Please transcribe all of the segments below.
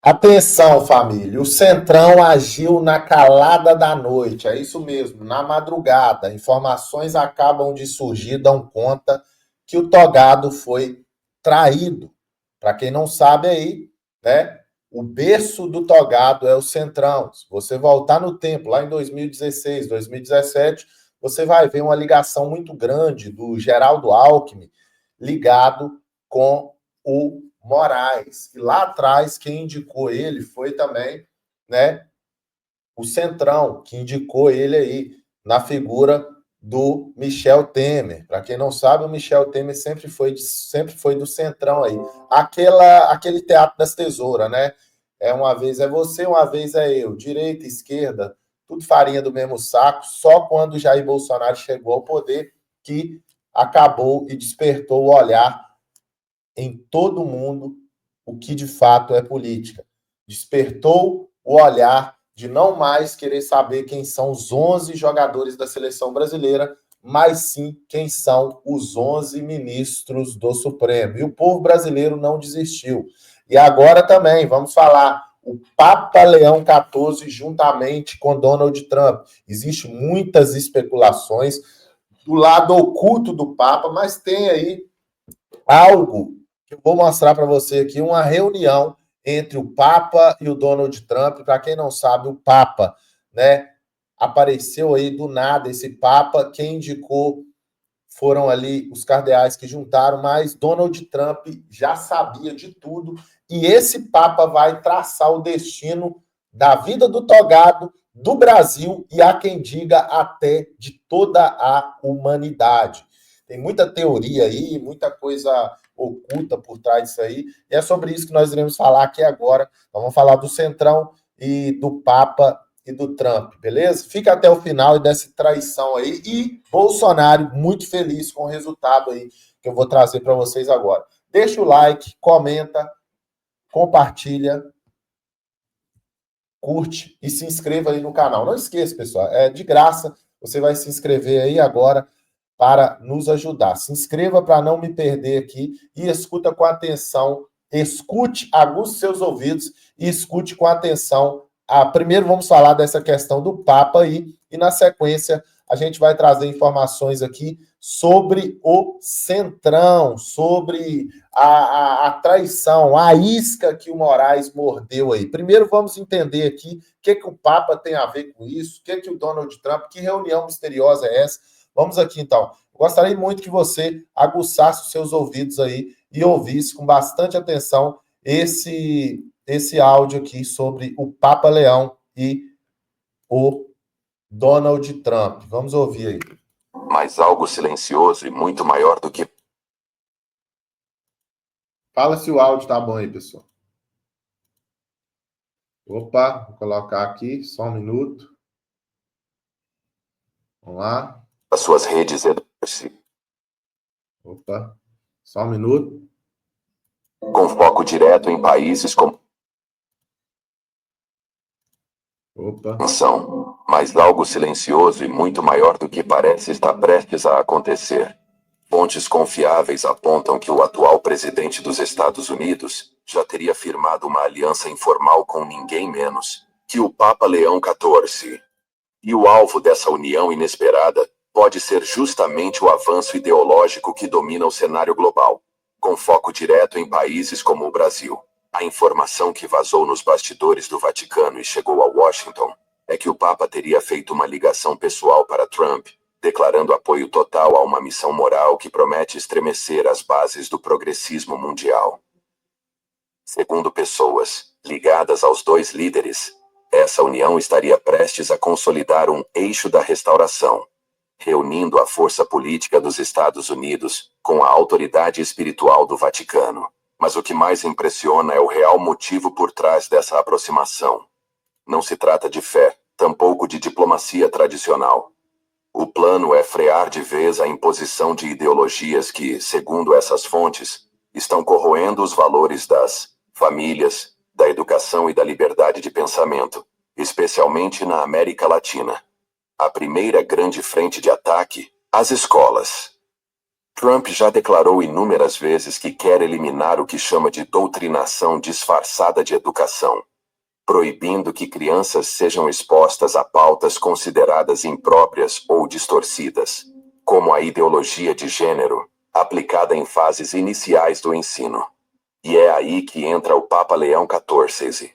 Atenção, família. O Centrão agiu na calada da noite. É isso mesmo, na madrugada. Informações acabam de surgir, dão conta que o Togado foi traído. Para quem não sabe aí, né? O berço do Togado é o Centrão. Se você voltar no tempo, lá em 2016, 2017, você vai ver uma ligação muito grande do Geraldo Alckmin ligado com o Moraes. E lá atrás, quem indicou ele foi também, né, o Centrão, que indicou ele aí na figura do Michel Temer. Para quem não sabe, o Michel Temer sempre foi do Centrão aí. Aquele teatro das tesouras, né? É uma vez é você, uma vez é eu. Direita, esquerda, tudo farinha do mesmo saco. Só quando Jair Bolsonaro chegou ao poder que acabou e despertou o olhar em todo mundo o que de fato é política. Despertou o olhar de não mais querer saber quem são os 11 jogadores da seleção brasileira, mas sim quem são os 11 ministros do Supremo. E o povo brasileiro não desistiu. E agora também, vamos falar, o Papa Leão XIV juntamente com Donald Trump. Existem muitas especulações do lado oculto do Papa, mas tem aí algo que eu vou mostrar para você aqui, uma reunião entre o Papa e o Donald Trump. Para quem não sabe, o Papa, né, apareceu aí do nada esse Papa, quem indicou foram ali os cardeais que juntaram, mas Donald Trump já sabia de tudo e esse Papa vai traçar o destino da vida do Togado, do Brasil e há quem diga até de toda a humanidade. Tem muita teoria aí, muita coisa oculta por trás disso aí, e é sobre isso que nós iremos falar aqui agora. Nós vamos falar do Centrão e do Papa e do Trump, beleza? Fica até o final e dessa traição aí. E Bolsonaro muito feliz com o resultado aí que eu vou trazer para vocês agora. Deixa o like, comenta, compartilha, curte e se inscreva aí no canal. Não esqueça, pessoal, é de graça. Você vai se inscrever aí agora para nos ajudar. Se inscreva para não me perder aqui e escuta com atenção. Escute, aguce seus ouvidos e escute com atenção. Primeiro vamos falar dessa questão do Papa aí e na sequência a gente vai trazer informações aqui sobre o Centrão, sobre a traição, a isca que o Moraes mordeu aí. Primeiro vamos entender aqui o que o Papa tem a ver com isso, o que o Donald Trump, que reunião misteriosa é essa. Vamos aqui então. Gostaria muito que você aguçasse os seus ouvidos aí e ouvisse com bastante atenção esse áudio aqui sobre o Papa Leão e o Donald Trump. Vamos ouvir aí. Mas algo silencioso e muito maior do que... Fala se o áudio tá bom aí, pessoal. Opa, vou colocar aqui, só um minuto. Vamos lá. As suas redes... Opa, só um minuto. Com foco direto em países como... Opa. Mas algo silencioso e muito maior do que parece está prestes a acontecer. Fontes confiáveis apontam que o atual presidente dos Estados Unidos já teria firmado uma aliança informal com ninguém menos que o Papa Leão XIV. E o alvo dessa união inesperada pode ser justamente o avanço ideológico que domina o cenário global, com foco direto em países como o Brasil. A informação que vazou nos bastidores do Vaticano e chegou a Washington é que o Papa teria feito uma ligação pessoal para Trump, declarando apoio total a uma missão moral que promete estremecer as bases do progressismo mundial. Segundo pessoas ligadas aos dois líderes, essa união estaria prestes a consolidar um eixo da restauração, reunindo a força política dos Estados Unidos com a autoridade espiritual do Vaticano. Mas o que mais impressiona é o real motivo por trás dessa aproximação. Não se trata de fé, tampouco de diplomacia tradicional. O plano é frear de vez a imposição de ideologias que, segundo essas fontes, estão corroendo os valores das famílias, da educação e da liberdade de pensamento, especialmente na América Latina. A primeira grande frente de ataque, as escolas. Trump já declarou inúmeras vezes que quer eliminar o que chama de doutrinação disfarçada de educação, proibindo que crianças sejam expostas a pautas consideradas impróprias ou distorcidas, como a ideologia de gênero, aplicada em fases iniciais do ensino. E é aí que entra o Papa Leão XIV.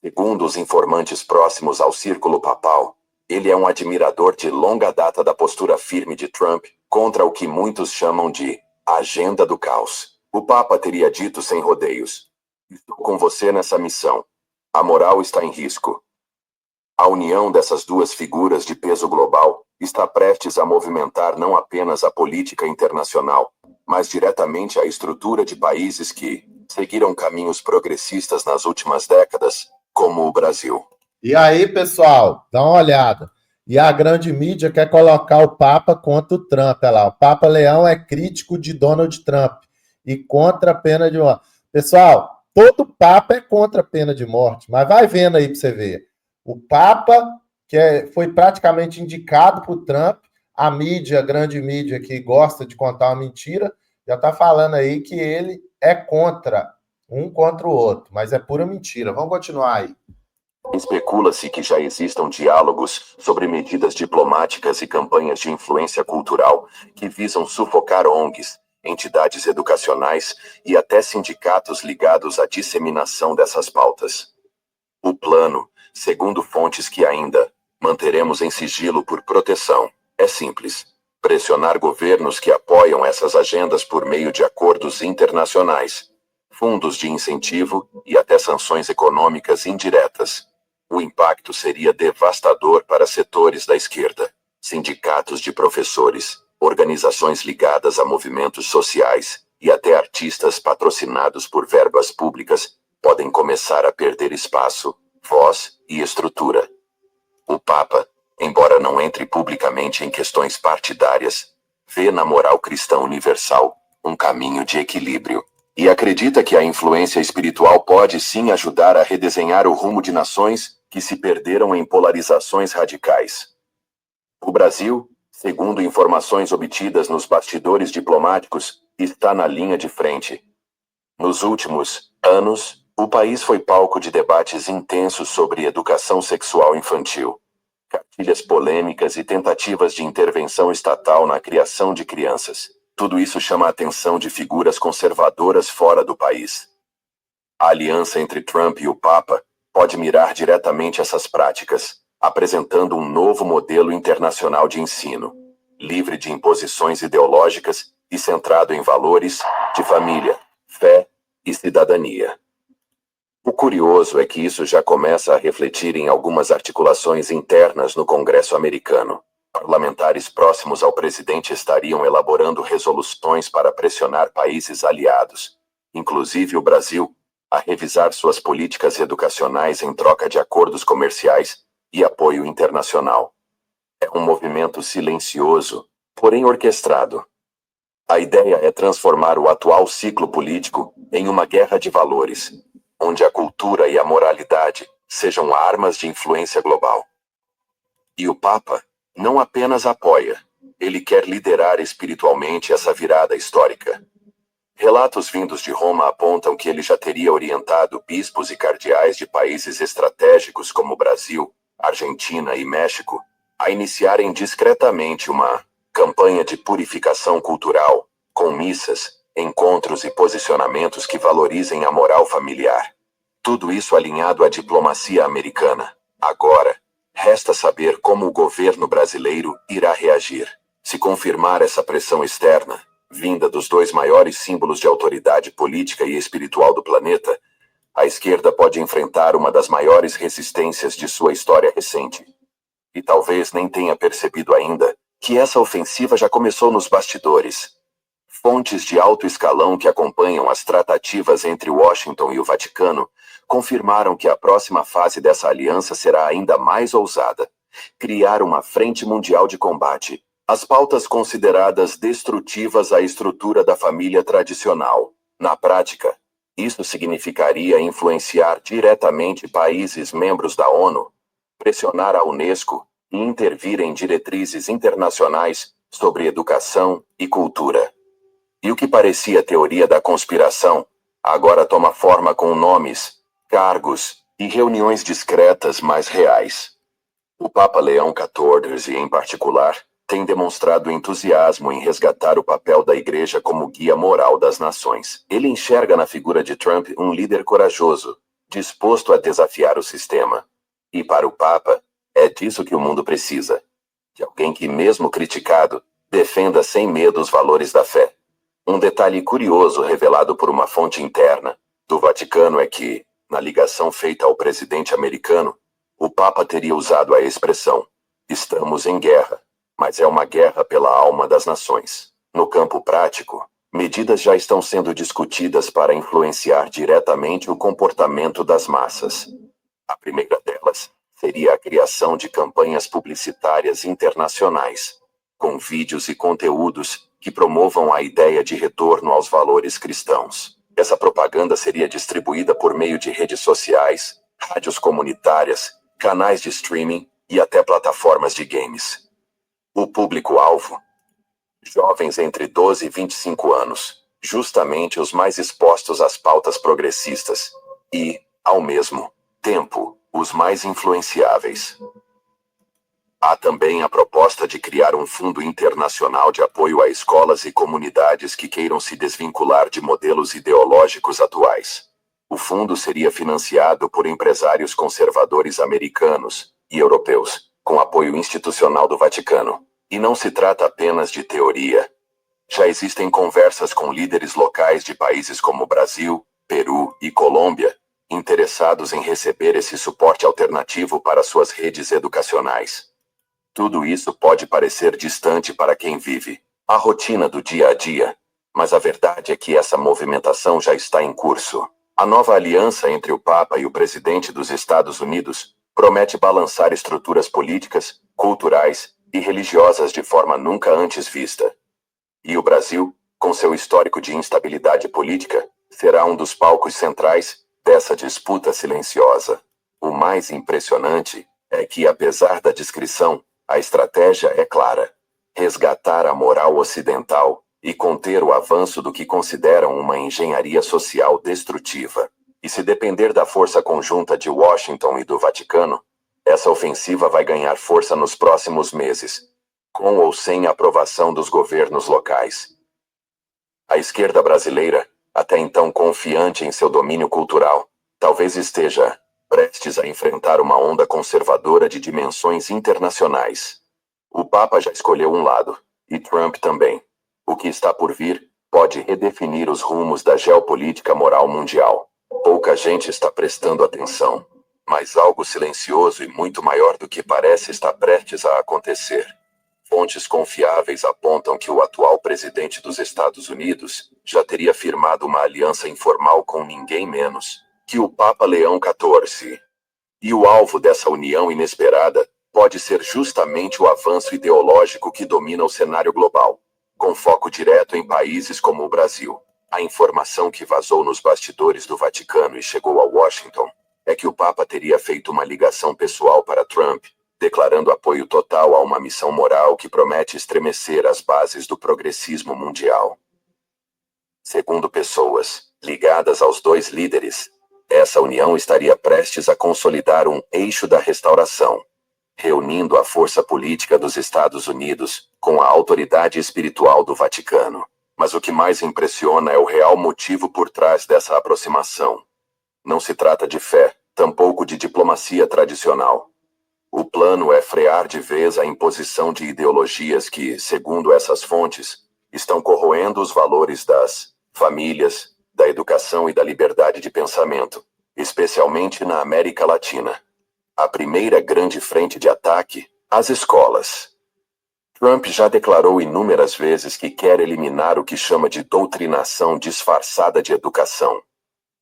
Segundo os informantes próximos ao círculo papal, ele é um admirador de longa data da postura firme de Trump contra o que muitos chamam de agenda do caos. O Papa teria dito sem rodeios: "Estou com você nessa missão. A moral está em risco." A união dessas duas figuras de peso global está prestes a movimentar não apenas a política internacional, mas diretamente a estrutura de países que seguiram caminhos progressistas nas últimas décadas, como o Brasil. E aí, pessoal, dá uma olhada. E a grande mídia quer colocar o Papa contra o Trump. Olha lá, o Papa Leão é crítico de Donald Trump e contra a pena de morte. Pessoal, todo Papa é contra a pena de morte, mas vai vendo aí para você ver. O Papa, foi praticamente indicado por Trump, a mídia, a grande mídia que gosta de contar uma mentira, já está falando aí que ele é contra, um contra o outro, mas é pura mentira. Vamos continuar aí. Especula-se que já existam diálogos sobre medidas diplomáticas e campanhas de influência cultural que visam sufocar ONGs, entidades educacionais e até sindicatos ligados à disseminação dessas pautas. O plano, segundo fontes que ainda manteremos em sigilo por proteção, é simples: pressionar governos que apoiam essas agendas por meio de acordos internacionais, fundos de incentivo e até sanções econômicas indiretas. O impacto seria devastador para setores da esquerda, sindicatos de professores, organizações ligadas a movimentos sociais e até artistas patrocinados por verbas públicas podem começar a perder espaço, voz e estrutura. O Papa, embora não entre publicamente em questões partidárias, vê na moral cristã universal um caminho de equilíbrio e acredita que a influência espiritual pode sim ajudar a redesenhar o rumo de nações que se perderam em polarizações radicais. O Brasil, segundo informações obtidas nos bastidores diplomáticos, está na linha de frente. Nos últimos anos, o país foi palco de debates intensos sobre educação sexual infantil, cartilhas polêmicas e tentativas de intervenção estatal na criação de crianças. Tudo isso chama a atenção de figuras conservadoras fora do país. A aliança entre Trump e o Papa pode mirar diretamente essas práticas, apresentando um novo modelo internacional de ensino, livre de imposições ideológicas e centrado em valores de família, fé e cidadania. O curioso é que isso já começa a refletir em algumas articulações internas no Congresso americano. Parlamentares próximos ao presidente estariam elaborando resoluções para pressionar países aliados, inclusive o Brasil, a revisar suas políticas educacionais em troca de acordos comerciais e apoio internacional. É um movimento silencioso, porém orquestrado. A ideia é transformar o atual ciclo político em uma guerra de valores, onde a cultura e a moralidade sejam armas de influência global. E o Papa não apenas apoia, ele quer liderar espiritualmente essa virada histórica. Relatos vindos de Roma apontam que ele já teria orientado bispos e cardeais de países estratégicos como Brasil, Argentina e México a iniciarem discretamente uma campanha de purificação cultural, com missas, encontros e posicionamentos que valorizem a moral familiar. Tudo isso alinhado à diplomacia americana. Agora, resta saber como o governo brasileiro irá reagir. Se confirmar essa pressão externa, vinda dos dois maiores símbolos de autoridade política e espiritual do planeta, a esquerda pode enfrentar uma das maiores resistências de sua história recente. E talvez nem tenha percebido ainda que essa ofensiva já começou nos bastidores. Fontes de alto escalão que acompanham as tratativas entre Washington e o Vaticano confirmaram que a próxima fase dessa aliança será ainda mais ousada: criar uma frente mundial de combate às pautas consideradas destrutivas à estrutura da família tradicional. Na prática, isso significaria influenciar diretamente países membros da ONU, pressionar a Unesco e intervir em diretrizes internacionais sobre educação e cultura. E o que parecia teoria da conspiração, agora toma forma com nomes, cargos e reuniões discretas mais reais. O Papa Leão XIV, em particular, tem demonstrado entusiasmo em resgatar o papel da Igreja como guia moral das nações. Ele enxerga na figura de Trump um líder corajoso, disposto a desafiar o sistema. E para o Papa, é disso que o mundo precisa. De alguém que, mesmo criticado, defenda sem medo os valores da fé. Um detalhe curioso revelado por uma fonte interna do Vaticano é que, na ligação feita ao presidente americano, o Papa teria usado a expressão: "Estamos em guerra, mas é uma guerra pela alma das nações". No campo prático, medidas já estão sendo discutidas para influenciar diretamente o comportamento das massas. A primeira delas seria a criação de campanhas publicitárias internacionais, com vídeos e conteúdos que promovam a ideia de retorno aos valores cristãos. Essa propaganda seria distribuída por meio de redes sociais, rádios comunitárias, canais de streaming e até plataformas de games. O público-alvo: jovens entre 12 e 25 anos, justamente os mais expostos às pautas progressistas, e, ao mesmo tempo, os mais influenciáveis. Há também a proposta de criar um fundo internacional de apoio a escolas e comunidades que queiram se desvincular de modelos ideológicos atuais. O fundo seria financiado por empresários conservadores americanos e europeus, com apoio institucional do Vaticano. E não se trata apenas de teoria. Já existem conversas com líderes locais de países como Brasil, Peru e Colômbia, interessados em receber esse suporte alternativo para suas redes educacionais. Tudo isso pode parecer distante para quem vive a rotina do dia a dia, mas a verdade é que essa movimentação já está em curso. A nova aliança entre o Papa e o presidente dos Estados Unidos promete balançar estruturas políticas, culturais e religiosas de forma nunca antes vista. E o Brasil, com seu histórico de instabilidade política, será um dos palcos centrais dessa disputa silenciosa. O mais impressionante é que, apesar da discrição, a estratégia é clara: resgatar a moral ocidental e conter o avanço do que consideram uma engenharia social destrutiva. E se depender da força conjunta de Washington e do Vaticano, essa ofensiva vai ganhar força nos próximos meses, com ou sem a aprovação dos governos locais. A esquerda brasileira, até então confiante em seu domínio cultural, talvez esteja prestes a enfrentar uma onda conservadora de dimensões internacionais. O Papa já escolheu um lado, e Trump também. O que está por vir pode redefinir os rumos da geopolítica moral mundial. Pouca gente está prestando atenção, mas algo silencioso e muito maior do que parece está prestes a acontecer. Fontes confiáveis apontam que o atual presidente dos Estados Unidos já teria firmado uma aliança informal com ninguém menos que o Papa Leão XIV. E o alvo dessa união inesperada pode ser justamente o avanço ideológico que domina o cenário global, com foco direto em países como o Brasil. A informação que vazou nos bastidores do Vaticano e chegou a Washington é que o Papa teria feito uma ligação pessoal para Trump, declarando apoio total a uma missão moral que promete estremecer as bases do progressismo mundial. Segundo pessoas ligadas aos dois líderes, essa união estaria prestes a consolidar um eixo da restauração, reunindo a força política dos Estados Unidos com a autoridade espiritual do Vaticano. Mas o que mais impressiona é o real motivo por trás dessa aproximação. Não se trata de fé, tampouco de diplomacia tradicional. O plano é frear de vez a imposição de ideologias que, segundo essas fontes, estão corroendo os valores das famílias, da educação e da liberdade de pensamento, especialmente na América Latina. A primeira grande frente de ataque: as escolas. Trump já declarou inúmeras vezes que quer eliminar o que chama de doutrinação disfarçada de educação,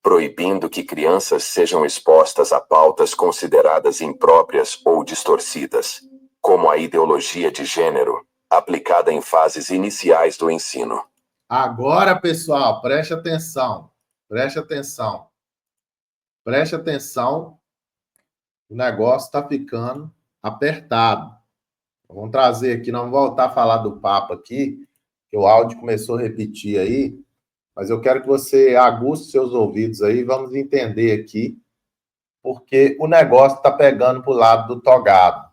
proibindo que crianças sejam expostas a pautas consideradas impróprias ou distorcidas, como a ideologia de gênero, aplicada em fases iniciais do ensino. Agora, pessoal, preste atenção. Preste atenção. Preste atenção. O negócio está ficando apertado. Vamos trazer aqui, nós vamos voltar a falar do Papa aqui, que o áudio começou a repetir aí, mas eu quero que você aguce seus ouvidos aí, vamos entender aqui, porque o negócio está pegando para o lado do togado.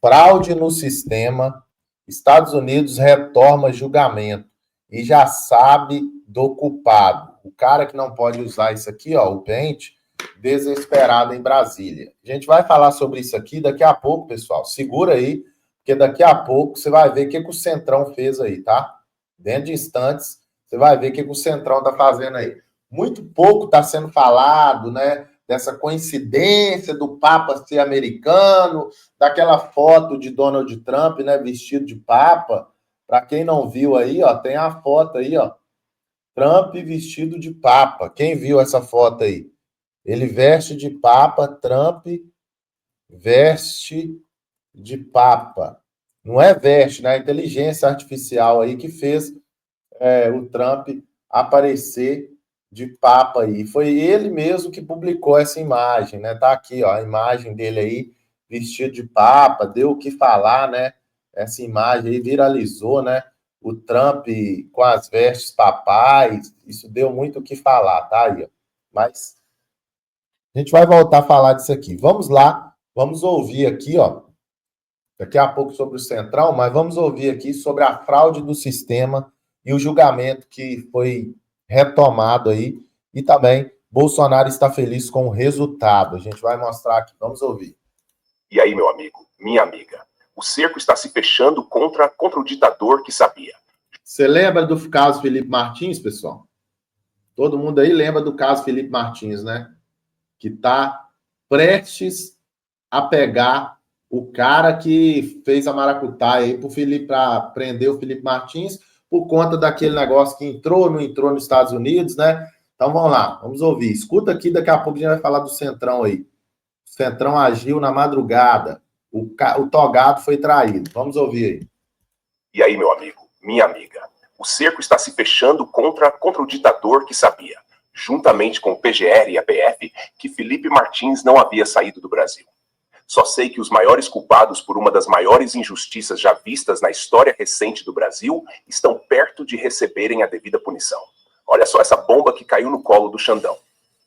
Fraude no sistema, Estados Unidos retoma julgamento e já sabe do culpado. O cara que não pode usar isso aqui, ó, o pente, desesperado em Brasília. A gente vai falar sobre isso aqui daqui a pouco, pessoal. Segura aí, porque daqui a pouco você vai ver o que o Centrão fez aí, tá? Dentro de instantes, você vai ver o que o Centrão está fazendo aí. Muito pouco está sendo falado, né? Dessa coincidência do Papa ser americano, daquela foto de Donald Trump, né, vestido de Papa. Para quem não viu aí, ó, tem a foto aí, ó. Trump vestido de Papa. Quem viu essa foto aí? Ele veste de Papa, Trump veste de Papa. Não é veste, né? A inteligência artificial aí que fez o Trump aparecer de Papa aí. Foi ele mesmo que publicou essa imagem, né? Tá aqui, ó, a imagem dele aí, vestido de Papa, deu o que falar, né? Essa imagem aí viralizou, né? O Trump com as vestes papais, isso deu muito o que falar, tá aí, ó. Mas a gente vai voltar a falar disso aqui. Vamos lá, vamos ouvir aqui, ó, daqui a pouco sobre o Central, mas vamos ouvir aqui sobre a fraude do sistema e o julgamento que foi retomado aí. E também Bolsonaro está feliz com o resultado. A gente vai mostrar aqui. Vamos ouvir. E aí, meu amigo, minha amiga, o cerco está se fechando contra o ditador que sabia. Você lembra do caso Felipe Martins, pessoal? Todo mundo aí lembra do caso Felipe Martins, né? Que está prestes a pegar o cara que fez a maracutaia aí para prender o Felipe Martins por conta daquele negócio que entrou, não entrou nos Estados Unidos, né? Então vamos lá, vamos ouvir. Escuta aqui, daqui a pouco a gente vai falar do Centrão aí. O Centrão agiu na madrugada. O togado foi traído. Vamos ouvir aí. E aí, meu amigo, minha amiga, o cerco está se fechando contra o ditador que sabia, juntamente com o PGR e a PF, que Felipe Martins não havia saído do Brasil. Só sei que os maiores culpados por uma das maiores injustiças já vistas na história recente do Brasil estão perto de receberem a devida punição. Olha só essa bomba que caiu no colo do Xandão.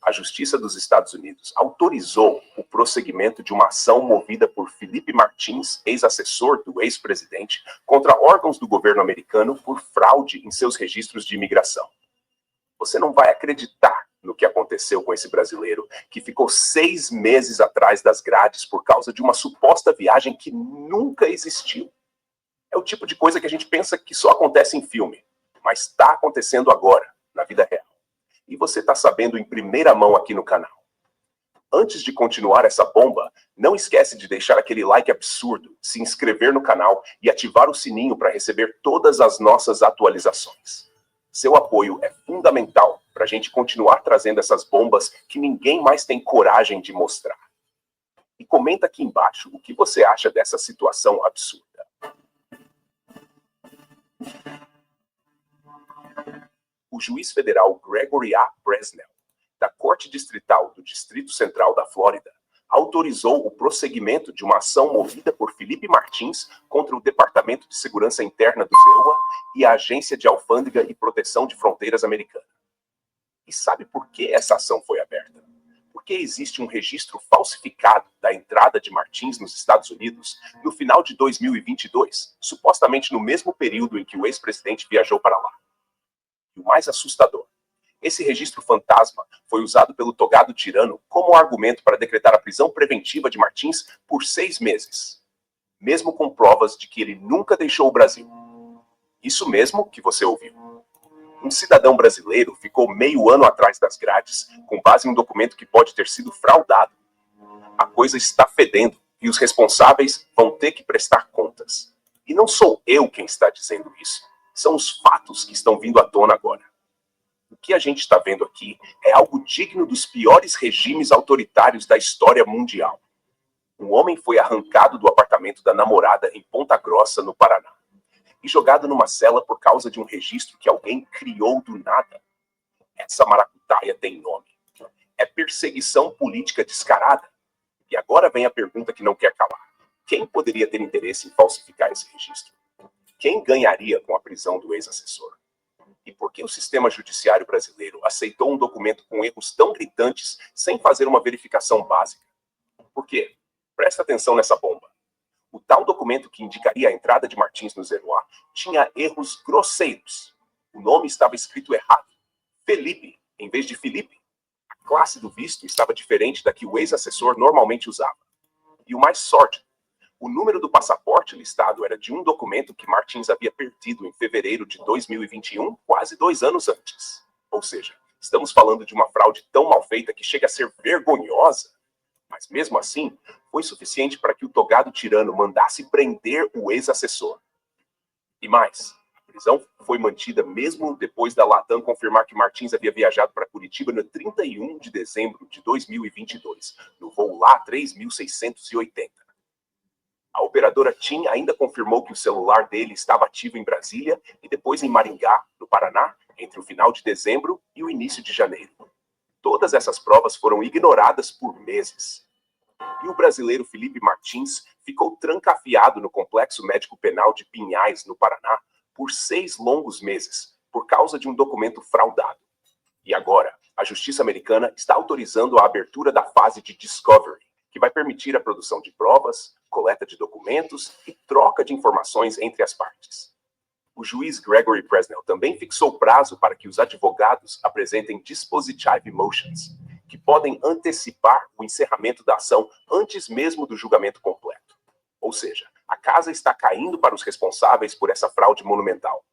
A Justiça dos Estados Unidos autorizou o prosseguimento de uma ação movida por Felipe Martins, ex-assessor do ex-presidente, contra órgãos do governo americano por fraude em seus registros de imigração. Você não vai acreditar no que aconteceu com esse brasileiro que ficou 6 meses atrás das grades por causa de uma suposta viagem que nunca existiu. É o tipo de coisa que a gente pensa que só acontece em filme, mas está acontecendo agora, na vida real. E você está sabendo em primeira mão aqui no canal. Antes de continuar essa bomba, não esquece de deixar aquele like absurdo, se inscrever no canal e ativar o sininho para receber todas as nossas atualizações. Seu apoio é fundamental para a gente continuar trazendo essas bombas que ninguém mais tem coragem de mostrar. E comenta aqui embaixo o que você acha dessa situação absurda. O juiz federal Gregory A. Bresnell, da Corte Distrital do Distrito Central da Flórida, autorizou o prosseguimento de uma ação movida por Felipe Martins contra o Departamento de Segurança Interna do EUA e a Agência de Alfândega e Proteção de Fronteiras Americana. E sabe por que essa ação foi aberta? Porque existe um registro falsificado da entrada de Martins nos Estados Unidos no final de 2022, supostamente no mesmo período em que o ex-presidente viajou para lá. E o mais assustador, esse registro fantasma foi usado pelo togado tirano como argumento para decretar a prisão preventiva de Martins por 6 meses, mesmo com provas de que ele nunca deixou o Brasil. Isso mesmo que você ouviu. Um cidadão brasileiro ficou meio ano atrás das grades, com base em um documento que pode ter sido fraudado. A coisa está fedendo e os responsáveis vão ter que prestar contas. E não sou eu quem está dizendo isso. São os fatos que estão vindo à tona agora. O que a gente está vendo aqui é algo digno dos piores regimes autoritários da história mundial. Um homem foi arrancado do apartamento da namorada em Ponta Grossa, no Paraná, e jogado numa cela por causa de um registro que alguém criou do nada. Essa maracutaia tem nome. É perseguição política descarada. E agora vem a pergunta que não quer calar. Quem poderia ter interesse em falsificar esse registro? Quem ganharia com a prisão do ex-assessor? E por que o sistema judiciário brasileiro aceitou um documento com erros tão gritantes sem fazer uma verificação básica? Por quê? Presta atenção nessa bomba. O tal documento que indicaria a entrada de Martins no Zenuá tinha erros grosseiros. O nome estava escrito errado. Felipe, em vez de Felipe. A classe do visto estava diferente da que o ex-assessor normalmente usava. E o mais sórdido, o número do passaporte listado era de um documento que Martins havia perdido em fevereiro de 2021, quase 2 anos antes. Ou seja, estamos falando de uma fraude tão mal feita que chega a ser vergonhosa. Mas mesmo assim, foi suficiente para que o togado tirano mandasse prender o ex-assessor. E mais, a prisão foi mantida mesmo depois da Latam confirmar que Martins havia viajado para Curitiba no 31 de dezembro de 2022, no voo lá 3680. A operadora TIM ainda confirmou que o celular dele estava ativo em Brasília e depois em Maringá, no Paraná, entre o final de dezembro e o início de janeiro. Todas essas provas foram ignoradas por meses. E o brasileiro Felipe Martins ficou trancafiado no Complexo Médico Penal de Pinhais, no Paraná, por 6 longos meses, por causa de um documento fraudado. E agora, a justiça americana está autorizando a abertura da fase de discovery, que vai permitir a produção de provas, coleta de documentos e troca de informações entre as partes. O juiz Gregory Presnell também fixou prazo para que os advogados apresentem dispositive motions, que podem antecipar o encerramento da ação antes mesmo do julgamento completo. Ou seja, a casa está caindo para os responsáveis por essa fraude monumental.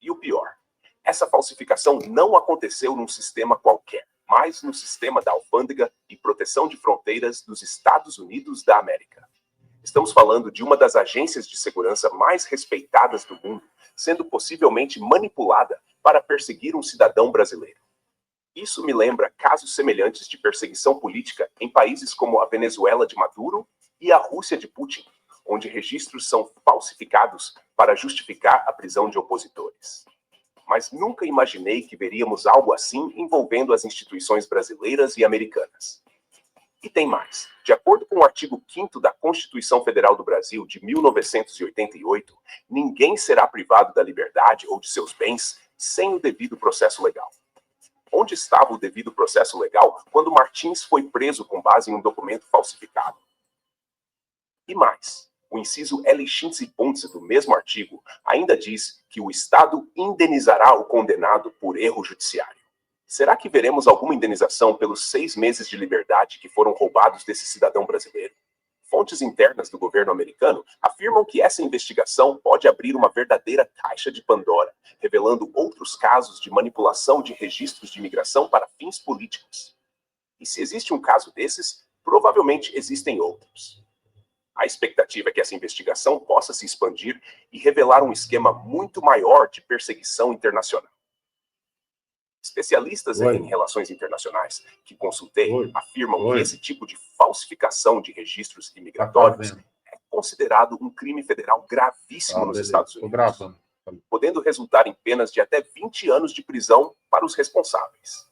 E o pior, essa falsificação não aconteceu num sistema qualquer, mas no sistema da Alfândega e Proteção de Fronteiras dos Estados Unidos da América. Estamos falando de uma das agências de segurança mais respeitadas do mundo, sendo possivelmente manipulada para perseguir um cidadão brasileiro. Isso me lembra casos semelhantes de perseguição política em países como a Venezuela de Maduro e a Rússia de Putin, onde registros são falsificados para justificar a prisão de opositores. Mas nunca imaginei que veríamos algo assim envolvendo as instituições brasileiras e americanas. E tem mais. De acordo com o artigo 5º da Constituição Federal do Brasil de 1988, ninguém será privado da liberdade ou de seus bens sem o devido processo legal. Onde estava o devido processo legal quando Martins foi preso com base em um documento falsificado? E mais, o inciso L511 do mesmo artigo ainda diz que o Estado indenizará o condenado por erro judiciário. Será que veremos alguma indenização pelos 6 meses de liberdade que foram roubados desse cidadão brasileiro? Fontes internas do governo americano afirmam que essa investigação pode abrir uma verdadeira caixa de Pandora, revelando outros casos de manipulação de registros de imigração para fins políticos. E se existe um caso desses, provavelmente existem outros. A expectativa é que essa investigação possa se expandir e revelar um esquema muito maior de perseguição internacional. Especialistas em relações internacionais que consultei afirmam que esse tipo de falsificação de registros imigratórios é considerado um crime federal gravíssimo nos Estados Unidos, podendo resultar em penas de até 20 anos de prisão para os responsáveis.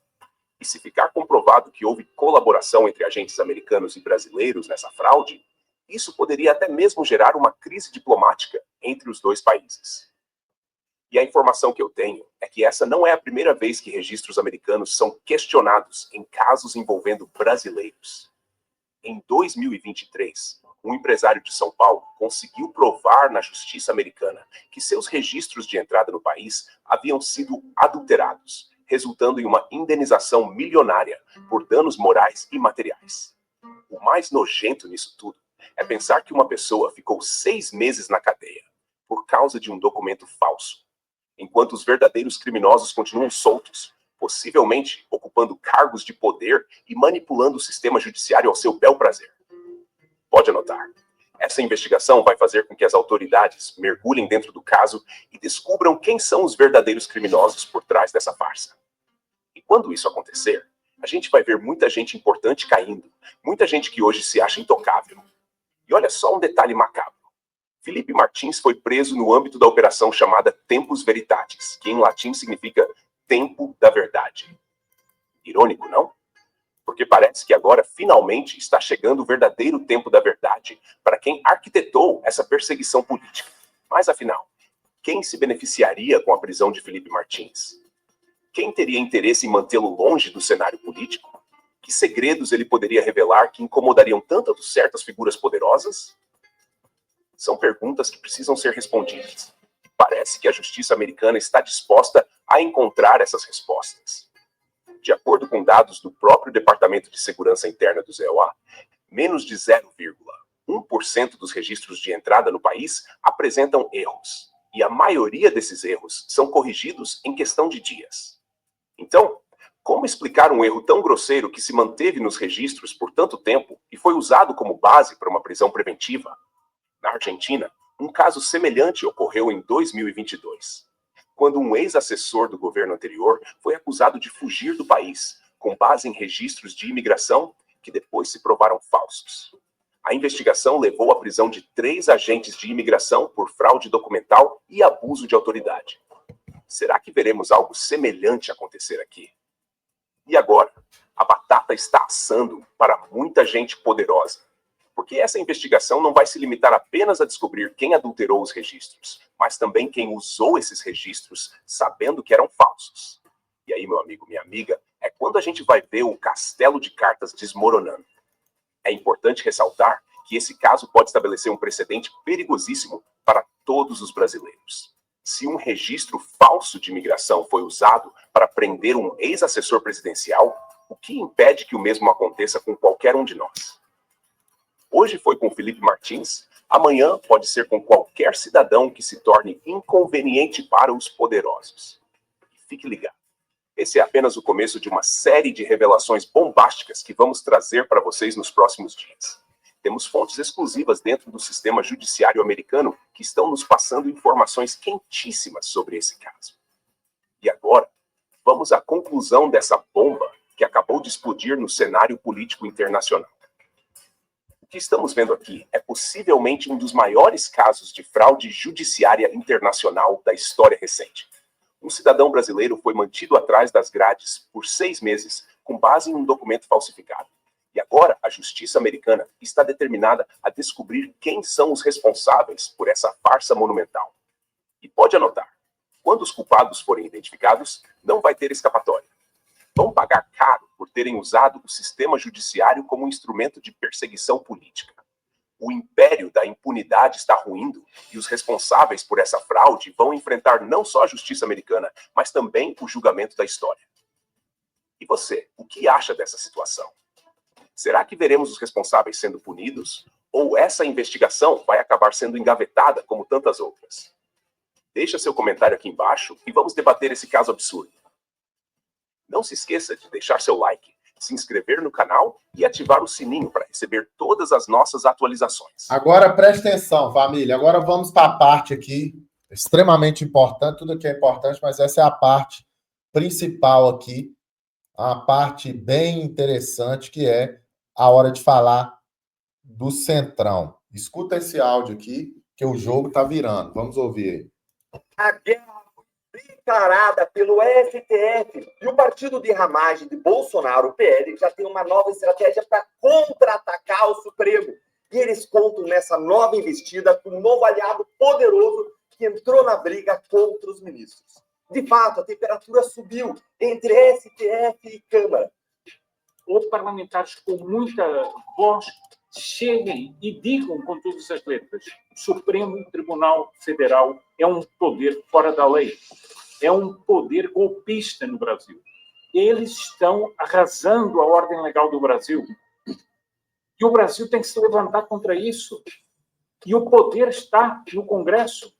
E se ficar comprovado que houve colaboração entre agentes americanos e brasileiros nessa fraude, isso poderia até mesmo gerar uma crise diplomática entre os dois países. E a informação que eu tenho é que essa não é a primeira vez que registros americanos são questionados em casos envolvendo brasileiros. Em 2023, um empresário de São Paulo conseguiu provar na justiça americana que seus registros de entrada no país haviam sido adulterados, resultando em uma indenização milionária por danos morais e materiais. O mais nojento nisso tudo é pensar que uma pessoa ficou 6 meses na cadeia por causa de um documento falso, enquanto os verdadeiros criminosos continuam soltos, possivelmente ocupando cargos de poder e manipulando o sistema judiciário ao seu bel prazer. Pode anotar. Essa investigação vai fazer com que as autoridades mergulhem dentro do caso e descubram quem são os verdadeiros criminosos por trás dessa farsa. E quando isso acontecer, a gente vai ver muita gente importante caindo, muita gente que hoje se acha intocável. E olha só um detalhe macabro. Felipe Martins foi preso no âmbito da operação chamada Tempus Veritatis, que em latim significa tempo da verdade. Irônico, não? porque parece que agora finalmente está chegando o verdadeiro tempo da verdade para quem arquitetou essa perseguição política. Mas afinal, quem se beneficiaria com a prisão de Felipe Martins? Quem teria interesse em mantê-lo longe do cenário político? Que segredos ele poderia revelar que incomodariam tanto certas figuras poderosas? São perguntas que precisam ser respondidas. Parece que a justiça americana está disposta a encontrar essas respostas. De acordo com dados do próprio Departamento de Segurança Interna do ZEUA, menos de 0,1% dos registros de entrada no país apresentam erros, e a maioria desses erros são corrigidos em questão de dias. Então, como explicar um erro tão grosseiro que se manteve nos registros por tanto tempo e foi usado como base para uma prisão preventiva? Na Argentina, um caso semelhante ocorreu em 2022, quando um ex-assessor do governo anterior foi acusado de fugir do país, com base em registros de imigração que depois se provaram falsos. A investigação levou à prisão de 3 agentes de imigração por fraude documental e abuso de autoridade. Será que veremos algo semelhante acontecer aqui? E agora, a batata está assando para muita gente poderosa. Porque essa investigação não vai se limitar apenas a descobrir quem adulterou os registros, mas também quem usou esses registros sabendo que eram falsos. E aí, meu amigo, minha amiga, é quando a gente vai ver o castelo de cartas desmoronando. É importante ressaltar que esse caso pode estabelecer um precedente perigosíssimo para todos os brasileiros. Se um registro falso de imigração foi usado para prender um ex-assessor presidencial, o que impede que o mesmo aconteça com qualquer um de nós? Hoje foi com Felipe Martins, amanhã pode ser com qualquer cidadão que se torne inconveniente para os poderosos. Fique ligado. Esse é apenas o começo de uma série de revelações bombásticas que vamos trazer para vocês nos próximos dias. Temos fontes exclusivas dentro do sistema judiciário americano que estão nos passando informações quentíssimas sobre esse caso. E agora, vamos à conclusão dessa bomba que acabou de explodir no cenário político internacional. O que estamos vendo aqui é possivelmente um dos maiores casos de fraude judiciária internacional da história recente. Um cidadão brasileiro foi mantido atrás das grades por 6 meses, com base em um documento falsificado. E agora a justiça americana está determinada a descobrir quem são os responsáveis por essa farsa monumental. E pode anotar, quando os culpados forem identificados, não vai ter escapatória. Vão pagar caro por terem usado o sistema judiciário como instrumento de perseguição política. O império da impunidade está ruindo e os responsáveis por essa fraude vão enfrentar não só a justiça americana, mas também o julgamento da história. E você, o que acha dessa situação? Será que veremos os responsáveis sendo punidos? Ou essa investigação vai acabar sendo engavetada como tantas outras? Deixa seu comentário aqui embaixo e vamos debater esse caso absurdo. Não se esqueça de deixar seu like, se inscrever no canal e ativar o sininho para receber todas as nossas atualizações. Agora presta atenção, família. Agora vamos para a parte aqui, extremamente importante, tudo aqui é importante, mas essa é a parte principal aqui, a parte bem interessante, que é a hora de falar do Centrão. Escuta esse áudio aqui, que o jogo tá virando. Vamos ouvir aí. A guerra declarada pelo STF e o partido de ramagem de Bolsonaro, o PL, já tem uma nova estratégia para contra-atacar o Supremo. E eles contam nessa nova investida com um novo aliado poderoso que entrou na briga contra os ministros. De fato, a temperatura subiu entre STF e Câmara. Os parlamentares com muita voz cheguem e digam com todas as letras: o Supremo Tribunal Federal é um poder fora da lei, é um poder golpista no Brasil. Eles estão arrasando a ordem legal do Brasil. E o Brasil tem que se levantar contra isso. E o poder está no Congresso.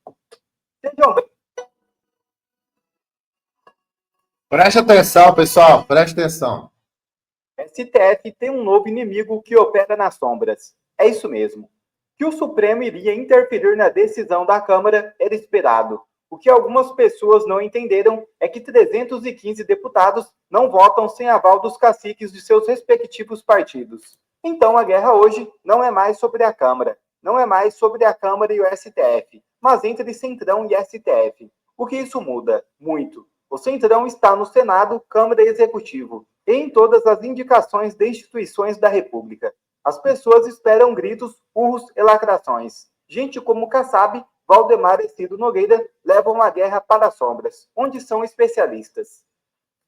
Preste atenção, pessoal, preste atenção. STF tem um novo inimigo que opera nas sombras. É isso mesmo. Que o Supremo iria interferir na decisão da Câmara era esperado. O que algumas pessoas não entenderam é que 315 deputados não votam sem aval dos caciques de seus respectivos partidos. Então a guerra hoje não é mais sobre a Câmara, não é mais sobre a Câmara e o STF, mas entre Centrão e STF. O que isso muda? Muito. O Centrão está no Senado, Câmara e Executivo. e em todas as indicações de instituições da República. As pessoas esperam gritos, urros e lacrações. Gente como Kassab, Valdemar e Ciro Nogueira levam a guerra para as sombras, onde são especialistas.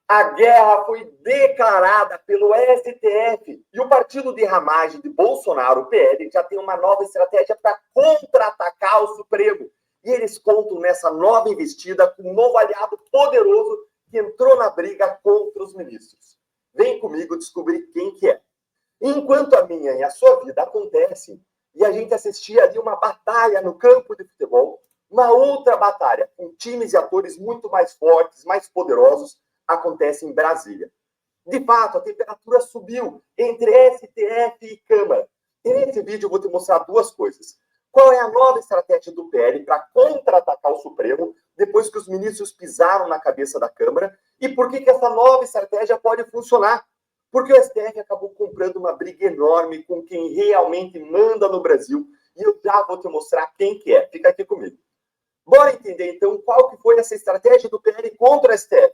A guerra foi declarada pelo STF e o partido de ramagem de Bolsonaro, o PL, já tem uma nova estratégia para contra-atacar o Supremo. E eles contam nessa nova investida com um novo aliado poderoso que entrou na briga contra os ministros. Vem comigo descobrir quem que é. Enquanto a minha e a sua vida acontecem, e a gente assistia ali uma batalha no campo de futebol, uma outra batalha com times e atores muito mais fortes, mais poderosos, acontece em Brasília. De fato, a temperatura subiu entre STF e Câmara. E nesse vídeo eu vou te mostrar duas coisas. Qual é a nova estratégia do PL para contra-atacar o Supremo depois que os ministros pisaram na cabeça da Câmara e por que essa nova estratégia pode funcionar? Porque o STF acabou comprando uma briga enorme com quem realmente manda no Brasil e eu já vou te mostrar quem que é. Fica aqui comigo. Bora entender então qual que foi essa estratégia do PL contra o STF.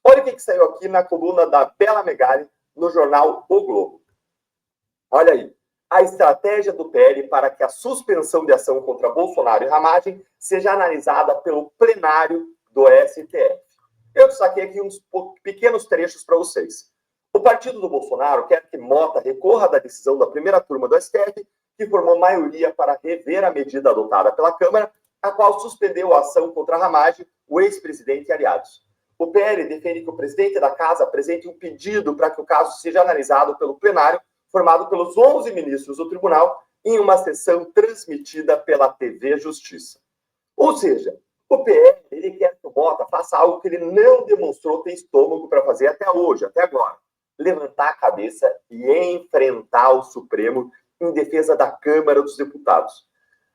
Olha o que saiu aqui na coluna da Bela Megali no jornal O Globo. Olha aí. A estratégia do PL para que a suspensão de ação contra Bolsonaro e ramagem seja analisada pelo plenário do STF. Eu destaquei aqui uns pequenos trechos para vocês. O partido do Bolsonaro quer que Mota recorra da decisão da primeira turma do STF, que formou maioria para rever a medida adotada pela Câmara, a qual suspendeu a ação contra ramagem, o ex-presidente e aliados. O PL defende que o presidente da Casa apresente um pedido para que o caso seja analisado pelo plenário, formado pelos 11 ministros do tribunal, em uma sessão transmitida pela TV Justiça. Ou seja, o PL ele quer que o Mota faça algo que ele não demonstrou ter estômago para fazer até hoje, até agora. Levantar a cabeça e enfrentar o Supremo em defesa da Câmara dos Deputados.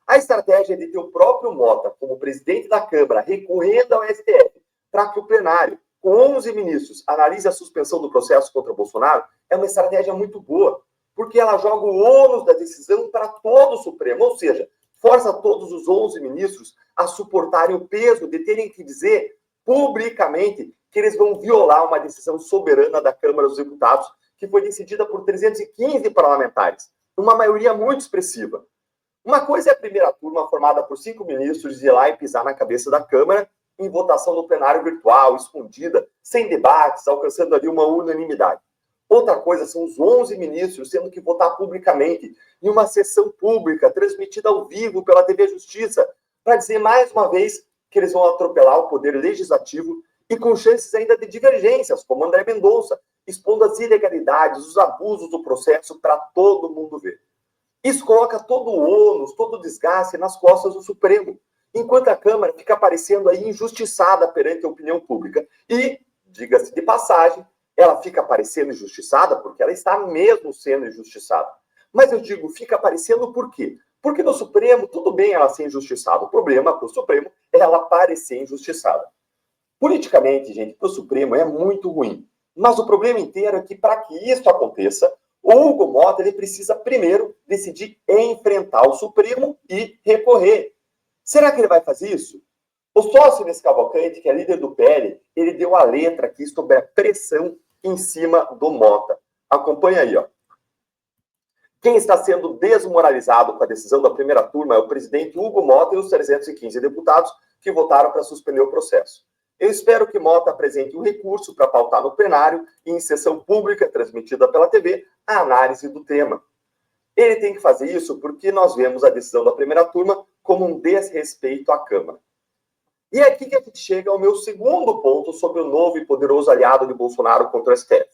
A estratégia de ter o próprio Mota como presidente da Câmara recorrendo ao STF para que o plenário, com 11 ministros, analise a suspensão do processo contra Bolsonaro, é uma estratégia muito boa, porque ela joga o ônus da decisão para todo o Supremo, ou seja, força todos os 11 ministros a suportarem o peso de terem que dizer publicamente que eles vão violar uma decisão soberana da Câmara dos Deputados, que foi decidida por 315 parlamentares, uma maioria muito expressiva. Uma coisa é a primeira turma, formada por 5 ministros, ir lá e pisar na cabeça da Câmara em votação no plenário virtual, escondida, sem debates, alcançando ali uma unanimidade. Outra coisa são os 11 ministros tendo que votar publicamente em uma sessão pública, transmitida ao vivo pela TV Justiça, para dizer mais uma vez que eles vão atropelar o poder legislativo e com chances ainda de divergências, como André Mendonça, expondo as ilegalidades, os abusos do processo para todo mundo ver. Isso coloca todo o ônus, todo o desgaste nas costas do Supremo, enquanto a Câmara fica aparecendo aí injustiçada perante a opinião pública. E, diga-se de passagem, ela fica aparecendo injustiçada porque ela está mesmo sendo injustiçada. Mas eu digo, fica aparecendo por quê? Porque no Supremo, tudo bem ela ser injustiçada. O problema para o Supremo é ela parecer injustiçada. Politicamente, gente, para o Supremo é muito ruim. Mas o problema inteiro é que, para que isso aconteça, o Hugo Mota ele precisa primeiro decidir enfrentar o Supremo e recorrer. Será que ele vai fazer isso? O sócio nesse Cavalcante, que é líder do PL, ele deu a letra aqui sobre a pressão em cima do Mota. Acompanha aí, ó. Quem está sendo desmoralizado com a decisão da primeira turma é o presidente Hugo Mota e os 315 deputados que votaram para suspender o processo. Eu espero que Mota apresente um recurso para pautar no plenário e em sessão pública transmitida pela TV a análise do tema. Ele tem que fazer isso porque nós vemos a decisão da primeira turma como um desrespeito à Câmara. E é aqui que a gente chega ao meu segundo ponto sobre o novo e poderoso aliado de Bolsonaro contra o STF.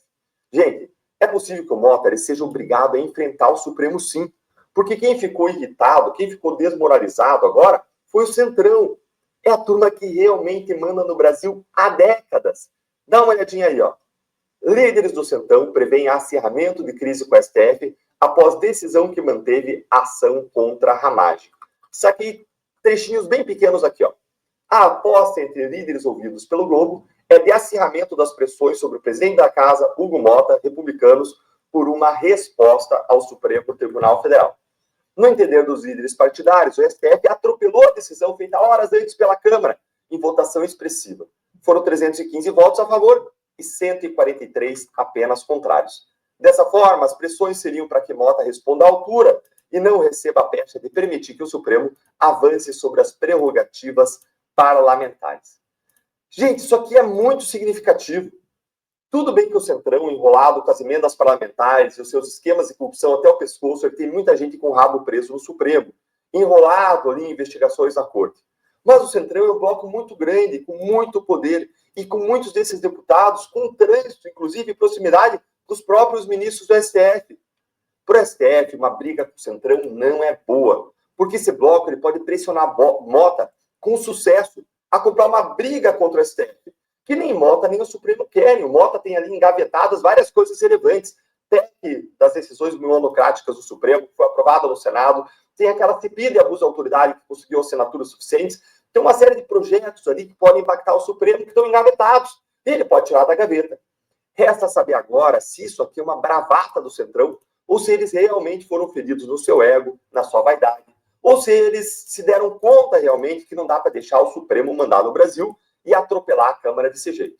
Gente, é possível que o Mota ele seja obrigado a enfrentar o Supremo sim, porque quem ficou irritado, quem ficou desmoralizado agora foi o Centrão. É a turma que realmente manda no Brasil há décadas. Dá uma olhadinha aí, ó. Líderes do Centrão prevêem acirramento de crise com o STF após decisão que manteve ação contra a ramagem. Isso aqui, trechinhos bem pequenos aqui, ó. A aposta entre líderes ouvidos pelo Globo é de acirramento das pressões sobre o presidente da Casa, Hugo Mota, republicanos, por uma resposta ao Supremo Tribunal Federal. No entender dos líderes partidários, o STF atropelou a decisão feita horas antes pela Câmara, em votação expressiva. Foram 315 votos a favor e 143 apenas contrários. Dessa forma, as pressões seriam para que Mota responda à altura e não receba a pecha de permitir que o Supremo avance sobre as prerrogativas parlamentares. Gente, isso aqui é muito significativo. Tudo bem que o Centrão, enrolado com as emendas parlamentares e os seus esquemas de corrupção até o pescoço, ele tem muita gente com o rabo preso no Supremo, enrolado ali em investigações na corte. Mas o Centrão é um bloco muito grande, com muito poder, e com muitos desses deputados com trânsito, inclusive proximidade dos próprios ministros do STF. Para o STF, uma briga com o Centrão não é boa, porque esse bloco ele pode pressionar Mota com sucesso a comprar uma briga contra o STF, que nem Mota nem o Supremo querem. O Mota tem ali engavetadas várias coisas relevantes. PEC das decisões monocráticas do Supremo, que foi aprovada no Senado, tem aquela CPI de abuso de autoridade que conseguiu assinaturas suficientes, tem uma série de projetos ali que podem impactar o Supremo que estão engavetados, e ele pode tirar da gaveta. Resta saber agora se isso aqui é uma bravata do Centrão, ou se eles realmente foram feridos no seu ego, na sua vaidade, ou se eles se deram conta realmente que não dá para deixar o Supremo mandar no Brasil e atropelar a Câmara desse jeito.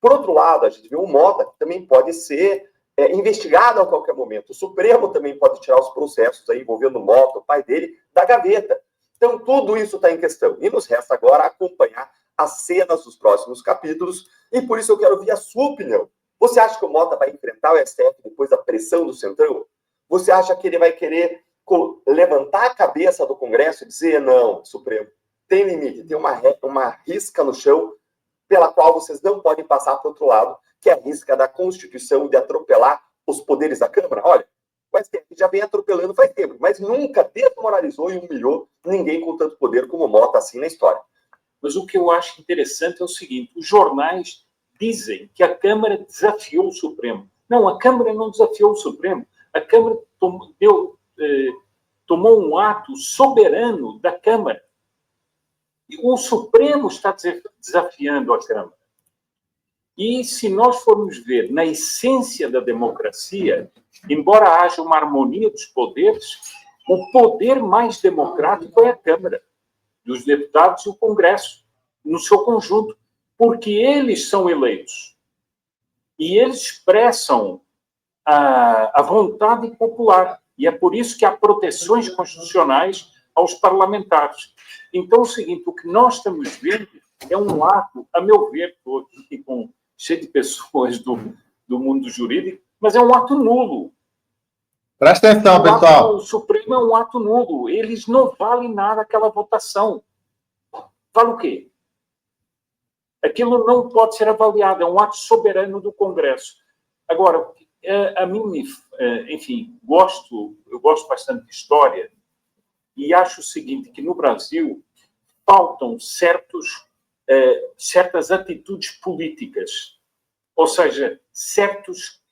Por outro lado, a gente vê um Mota que também pode ser investigado a qualquer momento. O Supremo também pode tirar os processos aí envolvendo o Mota, o pai dele, da gaveta. Então, tudo isso está em questão. E nos resta agora acompanhar as cenas dos próximos capítulos, e por isso eu quero ouvir a sua opinião. Você acha que o Mota vai enfrentar o STF depois da pressão do Centrão? Você acha que ele vai querer levantar a cabeça do Congresso e dizer, não, Supremo, tem limite, tem uma risca no chão pela qual vocês não podem passar para o outro lado, que é a risca da Constituição de atropelar os poderes da Câmara? Olha, o STF já vem atropelando faz tempo, mas nunca desmoralizou e humilhou ninguém com tanto poder como o Mota assim na história. Mas o que eu acho interessante é o seguinte, os jornais dizem que a Câmara desafiou o Supremo. Não, a Câmara não desafiou o Supremo. A Câmara tomou um ato soberano da Câmara. O Supremo está desafiando a Câmara. E se nós formos ver na essência da democracia, embora haja uma harmonia dos poderes, o poder mais democrático é a Câmara, dos deputados e o Congresso, no seu conjunto, porque eles são eleitos. E eles expressam a vontade popular. E é por isso que há proteções constitucionais aos parlamentares. Então, é o seguinte, o que nós estamos vendo é um ato, a meu ver, estou aqui cheio de pessoas do mundo jurídico, mas é um ato nulo. Presta atenção, pessoal. O Supremo é um ato nulo. Eles não valem nada aquela votação. Vale o quê? Aquilo não pode ser avaliado. É um ato soberano do Congresso. Agora, a mim, enfim, eu gosto bastante de história e acho o seguinte, que no Brasil faltam certas atitudes políticas, ou seja, certos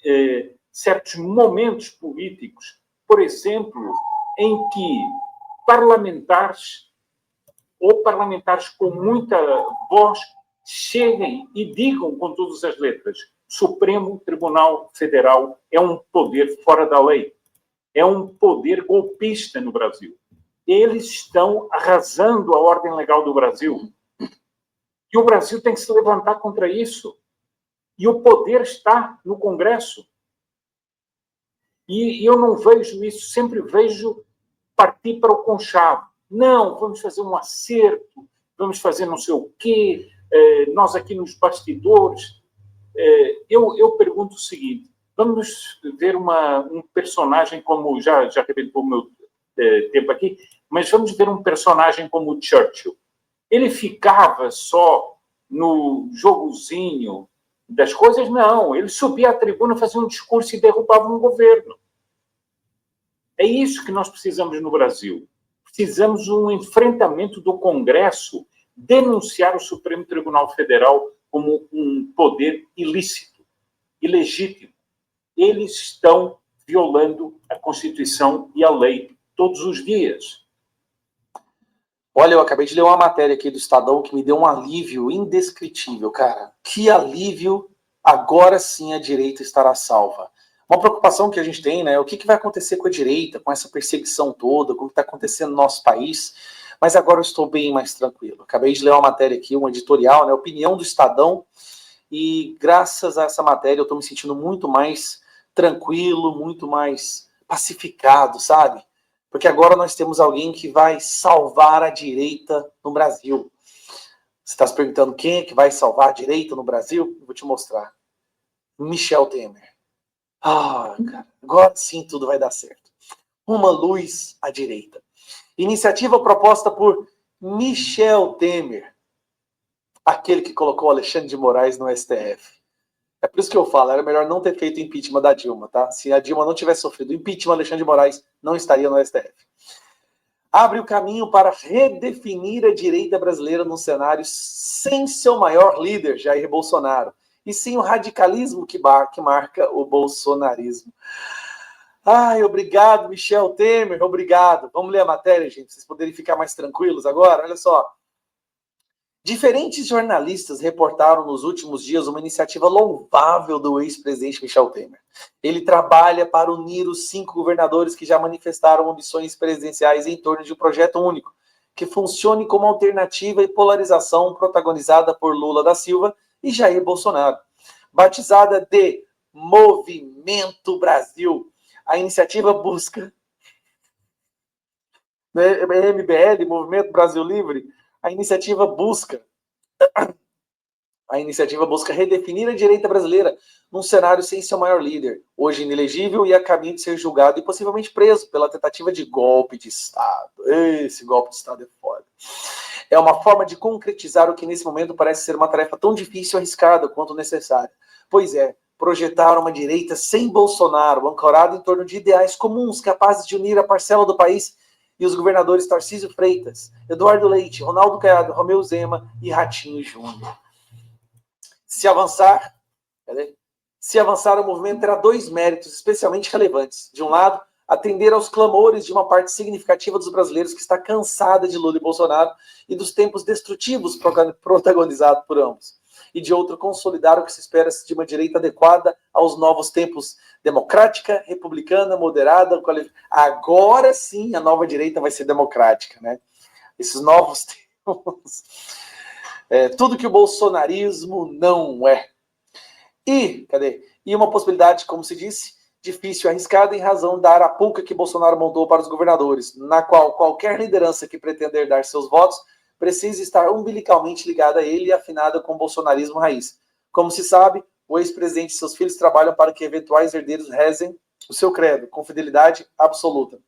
momentos políticos, por exemplo, em que parlamentares ou parlamentares com muita voz cheguem e digam com todas as letras: Supremo Tribunal Federal é um poder fora da lei, é um poder golpista no Brasil. Eles estão arrasando a ordem legal do Brasil. E o Brasil tem que se levantar contra isso. E o poder está no Congresso. E eu não vejo isso, sempre vejo partir para o conchavo. Não, vamos fazer um acerto, vamos fazer não sei o quê, nós aqui nos bastidores. Eu pergunto o seguinte, vamos ver um personagem como, já arrebentou o meu tempo aqui, mas vamos ver um personagem como o Churchill. Ele ficava só no jogozinho das coisas? Não, ele subia à tribuna, fazia um discurso e derrubava um governo. É isso que nós precisamos no Brasil. Precisamos um enfrentamento do Congresso, denunciar o Supremo Tribunal Federal como um poder ilícito, ilegítimo. Eles estão violando a Constituição e a lei todos os dias. Olha, eu acabei de ler uma matéria aqui do Estadão que me deu um alívio indescritível, cara. Que alívio, agora sim a direita estará salva. Uma preocupação que a gente tem, né? O que vai acontecer com a direita, com essa perseguição toda, com o que está acontecendo no nosso país. Mas agora eu estou bem mais tranquilo. Acabei de ler uma matéria aqui, um editorial, né? Opinião do Estadão. E graças a essa matéria eu estou me sentindo muito mais tranquilo, muito mais pacificado, sabe? Porque agora nós temos alguém que vai salvar a direita no Brasil. Você está se perguntando quem é que vai salvar a direita no Brasil? Eu vou te mostrar. Michel Temer. Ah, cara, agora sim tudo vai dar certo. Uma luz à direita. Iniciativa proposta por Michel Temer, aquele que colocou Alexandre de Moraes no STF. É por isso que eu falo, era melhor não ter feito o impeachment da Dilma, tá? Se a Dilma não tivesse sofrido impeachment, Alexandre de Moraes não estaria no STF. Abre o caminho para redefinir a direita brasileira num cenário sem seu maior líder, Jair Bolsonaro, e sim o radicalismo que marca o bolsonarismo. Ai, obrigado, Michel Temer, obrigado. Vamos ler a matéria, gente, pra vocês poderem ficar mais tranquilos agora. Olha só. Diferentes jornalistas reportaram nos últimos dias uma iniciativa louvável do ex-presidente Michel Temer. Ele trabalha para unir os 5 governadores que já manifestaram ambições presidenciais em torno de um projeto único, que funcione como alternativa e polarização protagonizada por Lula da Silva e Jair Bolsonaro. Batizada de Movimento Brasil, a iniciativa busca... MBL, Movimento Brasil Livre, a iniciativa busca redefinir a direita brasileira num cenário sem seu maior líder, hoje inelegível e a caminho de ser julgado e possivelmente preso pela tentativa de golpe de Estado. Esse golpe de Estado é foda. É uma forma de concretizar o que nesse momento parece ser uma tarefa tão difícil e arriscada quanto necessária. Pois é, projetar uma direita sem Bolsonaro, ancorada em torno de ideais comuns, capazes de unir a parcela do país e os governadores Tarcísio Freitas, Eduardo Leite, Ronaldo Caiado, Romeu Zema e Ratinho Júnior. Se avançar, o movimento terá 2 méritos especialmente relevantes. De um lado, atender aos clamores de uma parte significativa dos brasileiros que está cansada de Lula e Bolsonaro e dos tempos destrutivos protagonizados por ambos. E de outro, consolidar o que se espera de uma direita adequada aos novos tempos, democrática, republicana, moderada, agora sim a nova direita vai ser democrática, né? Esses novos tempos, tudo que o bolsonarismo não é. E uma possibilidade, como se disse, difícil e arriscada em razão da arapuca que Bolsonaro montou para os governadores, na qual qualquer liderança que pretender dar seus votos precisa estar umbilicalmente ligada a ele e afinada com o bolsonarismo raiz. Como se sabe, o ex-presidente e seus filhos trabalham para que eventuais herdeiros rezem o seu credo, com fidelidade absoluta.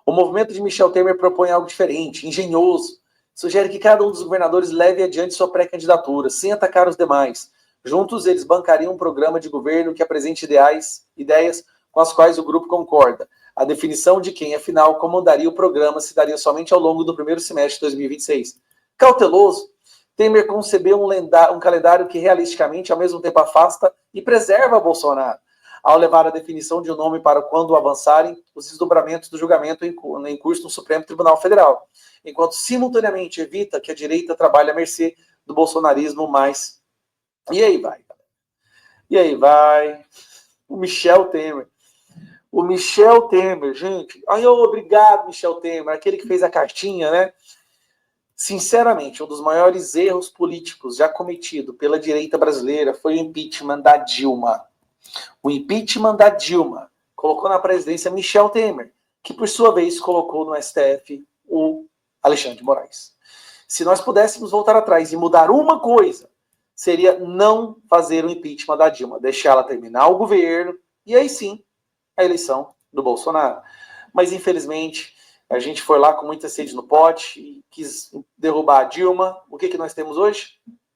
O movimento de Michel Temer propõe algo diferente, engenhoso. Sugere que cada um dos governadores leve adiante sua pré-candidatura, sem atacar os demais. Juntos, eles bancariam um programa de governo que apresente ideias com as quais o grupo concorda. A definição de quem, afinal, comandaria o programa se daria somente ao longo do primeiro semestre de 2026. Cauteloso, Temer concebeu um calendário que realisticamente, ao mesmo tempo, afasta e preserva Bolsonaro, ao levar a definição de um nome para quando avançarem os desdobramentos do julgamento em curso no Supremo Tribunal Federal, enquanto simultaneamente evita que a direita trabalhe à mercê do bolsonarismo mais... E aí vai. O Michel Temer. O Michel Temer, gente. Obrigado, Michel Temer, aquele que fez a cartinha, né? Sinceramente, um dos maiores erros políticos já cometido pela direita brasileira foi o impeachment da Dilma. O impeachment da Dilma colocou na presidência Michel Temer, que por sua vez colocou no STF o Alexandre de Moraes. Se nós pudéssemos voltar atrás e mudar uma coisa, seria não fazer o impeachment da Dilma, deixar ela terminar o governo e aí sim a eleição do Bolsonaro. Mas infelizmente a gente foi lá com muita sede no pote e quis derrubar a Dilma. O que nós temos hoje?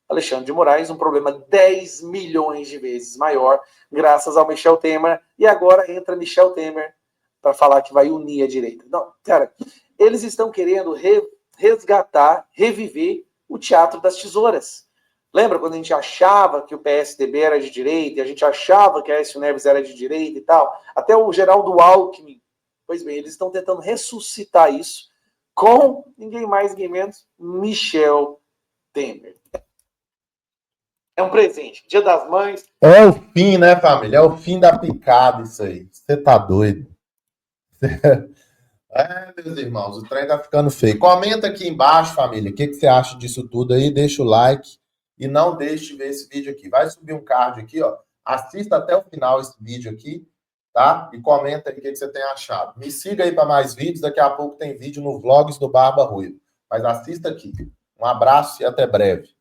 Alexandre de Moraes, um problema 10 milhões de vezes maior, graças ao Michel Temer, e agora entra Michel Temer para falar que vai unir a direita. Não, cara, eles estão querendo reviver o teatro das tesouras. Lembra quando a gente achava que o PSDB era de direita, e a gente achava que a Aécio Neves era de direita e tal? Até o Geraldo Alckmin. Pois bem, eles estão tentando ressuscitar isso com ninguém mais, ninguém menos, Michel Temer. É um presente. Dia das Mães. É o fim, né, família? É o fim da picada isso aí. Você tá doido. Meus irmãos, o trem tá ficando feio. Comenta aqui embaixo, família, o que você acha disso tudo aí. Deixa o like. e não deixe de ver esse vídeo aqui. Vai subir um card aqui, ó. Assista até o final esse vídeo aqui, tá? E comenta aí o que você tem achado. Me siga aí para mais vídeos. Daqui a pouco tem vídeo no Vlogs do Barba Ruiva. Mas assista aqui. Um abraço e até breve.